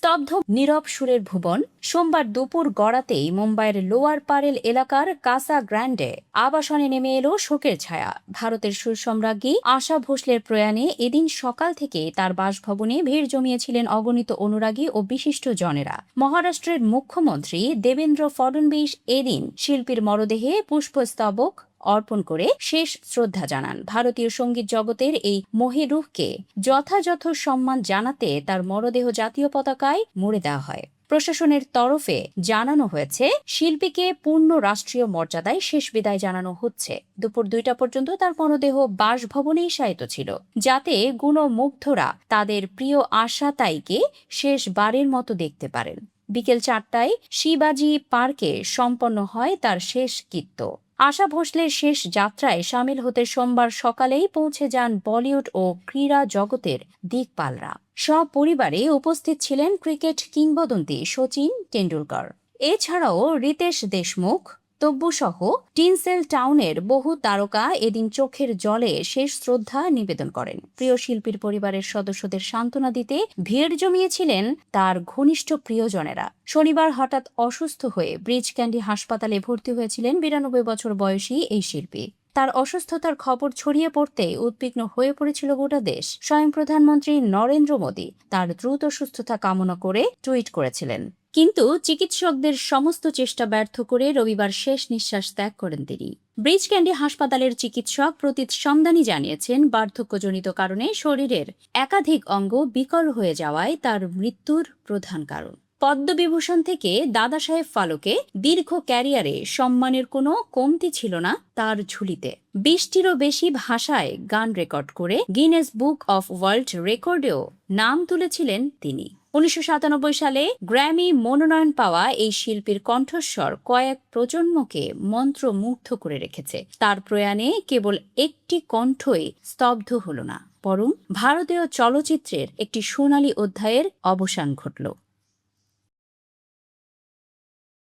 স্তব্ধ নীরব সুরের ভুবন। সোমবার দুপুর গড়াতেই মুম্বাইয়ের লোয়ার পারেল এলাকার কাসা গ্র্যান্ডে আবাসনে নেমে এলো শোকের ছায়া। ভারতের সুরসম্রাজ্ঞী আশা ভোসলের প্রয়াণে এদিন সকাল থেকে তার বাসভবনে ভিড় জমিয়েছিলেন অগণিত অনুরাগী ও বিশিষ্ট জনেরা। মহারাষ্ট্রের মুখ্যমন্ত্রী দেবেন্দ্র ফডনবিস এদিন শিল্পীর মরদেহে পুষ্পস্তবক অর্পণ করে শেষ শ্রদ্ধা জানান। ভারতীয় সঙ্গীত জগতের এই মহিরুহকে যথাযথ সম্মান জানাতে তার মরদেহ জাতীয় পতাকায় মুড়ে দেওয়া হয়। প্রশাসনের তরফে জানানো হয়েছে, শিল্পীকে পূর্ণ রাষ্ট্রীয় মর্যাদায় শেষ বিদায় জানানো হচ্ছে। দুপুর 2টা পর্যন্ত তার মরদেহ বাসভবনেই শায়িত ছিল, যাতে গুণমুগ্ধরা তাদের প্রিয় আশা তাইকে শেষবারের মতো দেখতে পারেন। বিকেল 4টায় শিবাজি পার্কে সম্পন্ন হয় তার শেষকৃত্য। আশা ভোসলের শেষ যাত্রায় সামিল হতে সোমবার সকালেই পৌঁছে যান বলিউড ও ক্রীড়া জগতের দিকপালরা। সপরিবারে উপস্থিত ছিলেন ক্রিকেট কিংবদন্তি শচীন টেন্ডুলকর। এছাড়াও রিতেশ দেশমুখ, তব্বুসহ টিনসেল টাউনের বহু তারকা এদিন চোখের জলে শেষ শ্রদ্ধা নিবেদন করেন। প্রিয় শিল্পীর পরিবারের সদস্যদের সান্ত্বনা দিতে ভিড় জমিয়েছিলেন তার ঘনিষ্ঠ প্রিয়জনেরা। শনিবার হঠাৎ অসুস্থ হয়ে ব্রিজ ক্যান্ডি হাসপাতালে ভর্তি হয়েছিলেন 92 বছর বয়সী এই শিল্পী। তার অসুস্থতার খবর ছড়িয়ে পড়তে উদ্বিগ্ন হয়ে পড়েছিল গোটা দেশ। স্বয়ং প্রধানমন্ত্রী নরেন্দ্র মোদী তার দ্রুত সুস্থতা কামনা করে টুইট করেছিলেন। কিন্তু চিকিৎসকদের সমস্ত চেষ্টা ব্যর্থ করে রবিবার শেষ নিঃশ্বাস ত্যাগ করেন তিনি। ব্রিজ ক্যান্ডি হাসপাতালের চিকিৎসক প্রতীত সমদানি জানিয়েছেন, বার্ধক্যজনিত কারণে শরীরের একাধিক অঙ্গ বিকল হয়ে যাওয়ায় তার মৃত্যুর প্রধান কারণ। পদ্মবিভূষণ থেকে দাদা সাহেব ফালকে দীর্ঘ ক্যারিয়ারে সম্মানের কোনো কমতি ছিল না তার ঝুলিতে। 20টিরও বেশি ভাষায় গান রেকর্ড করে গিনেস বুক অফ ওয়ার্ল্ড রেকর্ডেও নাম তুলেছিলেন তিনি। 1997 সালে গ্র্যামি মনোনয়ন পাওয়া এই শিল্পীর কণ্ঠস্বর কয়েক প্রজন্মকে মন্ত্রমুগ্ধ করে রেখেছে। তার প্রয়াণে কেবল একটি কণ্ঠই স্তব্ধ হল না, বরং ভারতীয় চলচ্চিত্রের একটি সোনালী অধ্যায়ের অবসান ঘটল।